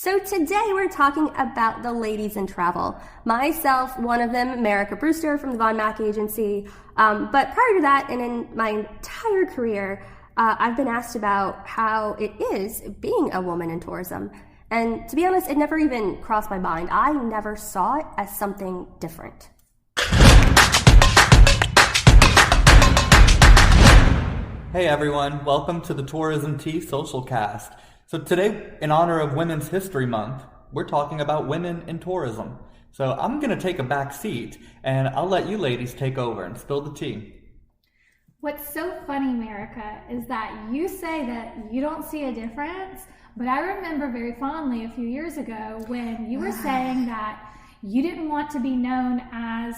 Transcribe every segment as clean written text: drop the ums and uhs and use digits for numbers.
So today we're talking about the ladies in travel. Myself, one of them, America Brewster from the Mack agency. But prior to that, and in my entire career, I've been asked about how it is being a woman in tourism. And to be honest, it never even crossed my mind. I never saw it as something different. Hey everyone, welcome to the Tourism Tea Social Cast. So today, in honor of Women's History Month, we're talking about women in tourism. So I'm going to take a back seat, and I'll let you ladies take over and spill the tea. What's so funny, America, is that you say that you don't see a difference, but I remember very fondly a few years ago when you were saying that you didn't want to be known as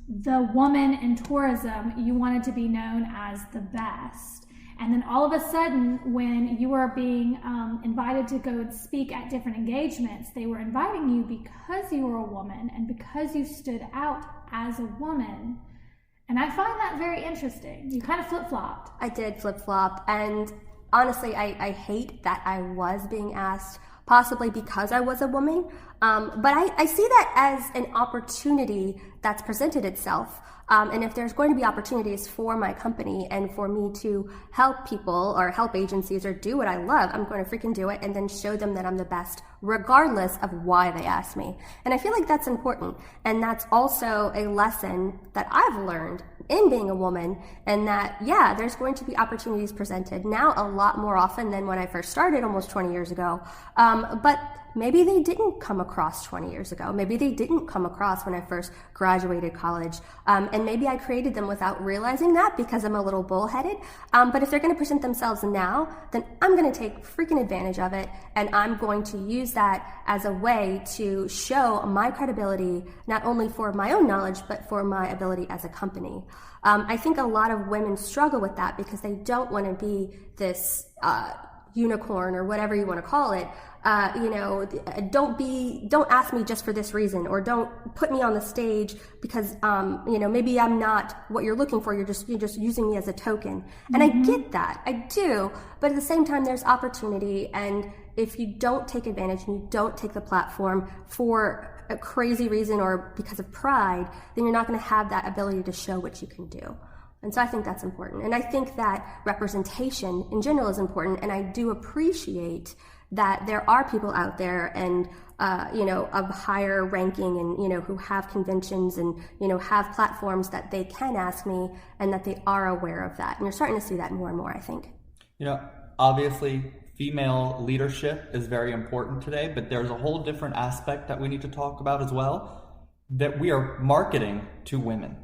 the woman in tourism, you wanted to be known as the best. And then all of a sudden, when you were being invited to go and speak at different engagements, they were inviting you because you were a woman and because you stood out as a woman. And I find that very interesting. You kind of flip-flopped. I did flip-flop, and honestly, I hate that I was being asked, possibly because I was a woman. But I see that as an opportunity that's presented itself. And if there's going to be opportunities for my company and for me to help people or help agencies or do what I love, I'm going to freaking do it and then show them that I'm the best, regardless of why they asked me. And I feel like that's important. And that's also a lesson that I've learned in being a woman, and that, yeah, there's going to be opportunities presented now a lot more often than when I first started almost 20 years ago. But maybe they didn't come across 20 years ago. Maybe they didn't come across when I first graduated college. And maybe I created them without realizing that because I'm a little bullheaded. But if they're going to present themselves now, then I'm going to take freaking advantage of it. And I'm going to use that as a way to show my credibility, not only for my own knowledge, but for my ability as a company. I think a lot of women struggle with that because they don't want to be this unicorn or whatever you want to call it. Don't ask me just for this reason, or don't put me on the stage because, maybe I'm not what you're looking for. You're just using me as a token. And I get that. I do. But at the same time, there's opportunity. And if you don't take advantage and you don't take the platform for a crazy reason or because of pride, then you're not going to have that ability to show what you can do. And so I think that's important. And I think that representation in general is important. And I do appreciate that there are people out there and, of higher ranking and, who have conventions and, have platforms that they can ask me and that they are aware of that. And you're starting to see that more and more, I think. Obviously, female leadership is very important today, but there's a whole different aspect that we need to talk about as well, that we are marketing to women.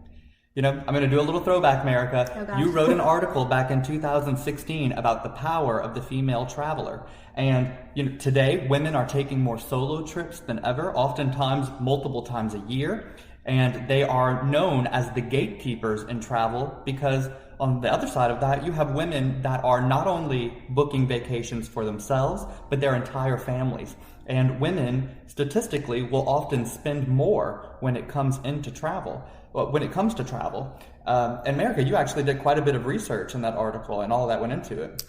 I'm going to do a little throwback, America. Oh, gosh. You wrote an article back in 2016 about the power of the female traveler. And today, women are taking more solo trips than ever, oftentimes multiple times a year. And they are known as the gatekeepers in travel because on the other side of that, you have women that are not only booking vacations for themselves, but their entire families. And women, statistically, will often spend more when it comes to travel. And America, you actually did quite a bit of research in that article and all that went into it.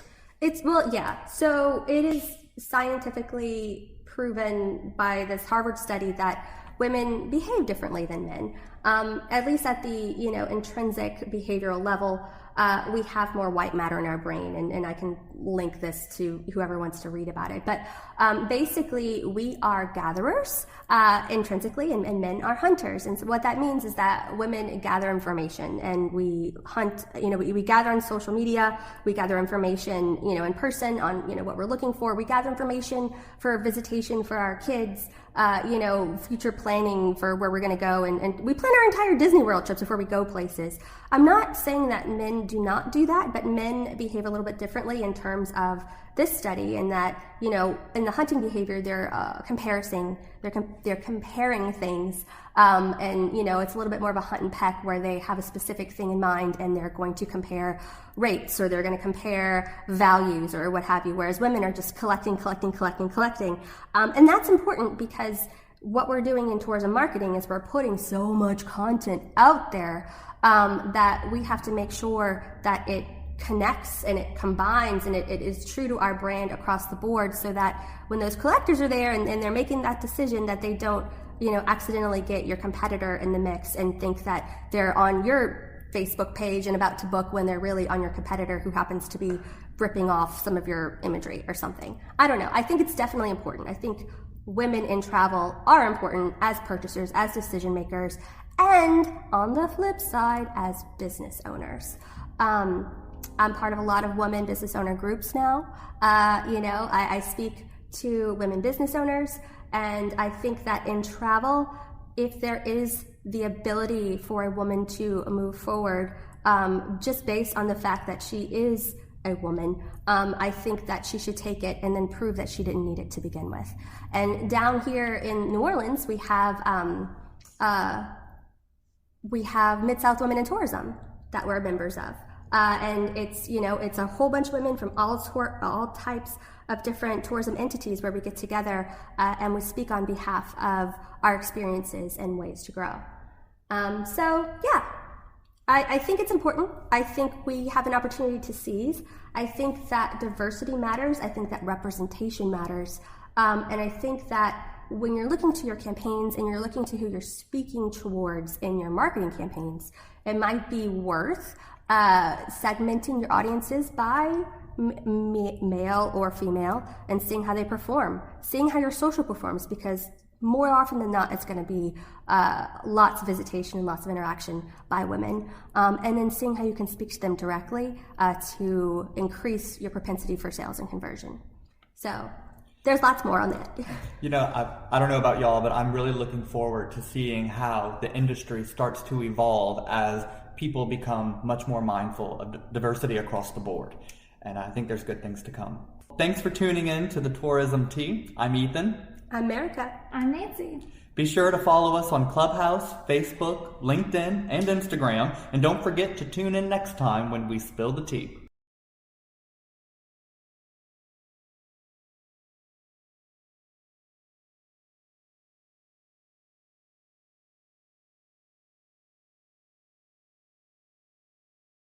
So it is scientifically proven by this Harvard study that women behave differently than men. At least at the, intrinsic behavioral level, we have more white matter in our brain, and I can link this to whoever wants to read about it. But basically, we are gatherers intrinsically, and men are hunters. And so what that means is that women gather information, and we hunt. We gather on social media, we gather information, in person on what we're looking for. We gather information for visitation for our kids. Future planning for where we're going to go, and we plan our entire Disney World trips before we go places. I'm not saying that men do not do that, but men behave a little bit differently in terms of this study, and that in the hunting behavior they're comparing things, and it's a little bit more of a hunt and peck where they have a specific thing in mind and they're going to compare rates, or they're going to compare values or what have you, whereas women are just collecting, and that's important because what we're doing in tourism marketing is we're putting so much content out there that we have to make sure that it connects and it combines and it is true to our brand across the board, so that when those collectors are there and they're making that decision, that they don't, accidentally get your competitor in the mix and think that they're on your Facebook page and about to book when they're really on your competitor who happens to be ripping off some of your imagery or something. I don't know. I think it's definitely important. I think women in travel are important as purchasers, as decision makers, and on the flip side, as business owners. I'm part of a lot of women business owner groups now. I speak to women business owners, and I think that in travel, if there is the ability for a woman to move forward, just based on the fact that she is a woman, I think that she should take it and then prove that she didn't need it to begin with. And down here in New Orleans, we have Mid-South Women in Tourism that we're members of. And it's a whole bunch of women from all types of different tourism entities where we get together and we speak on behalf of our experiences and ways to grow. I think it's important. I think we have an opportunity to seize. I think that diversity matters. I think that representation matters. And I think that when you're looking to your campaigns and you're looking to who you're speaking towards in your marketing campaigns, it might be worth segmenting your audiences by male or female and seeing how they perform, seeing how your social performs, because more often than not, it's going to be lots of visitation and lots of interaction by women, and then seeing how you can speak to them directly to increase your propensity for sales and conversion. So there's lots more on that. I don't know about y'all, but I'm really looking forward to seeing how the industry starts to evolve as people become much more mindful of diversity across the board. And I think there's good things to come. Thanks for tuning in to the Tourism Tea. I'm Ethan. I'm America. I'm Nancy. Be sure to follow us on Clubhouse, Facebook, LinkedIn, and Instagram. And don't forget to tune in next time when we spill the tea.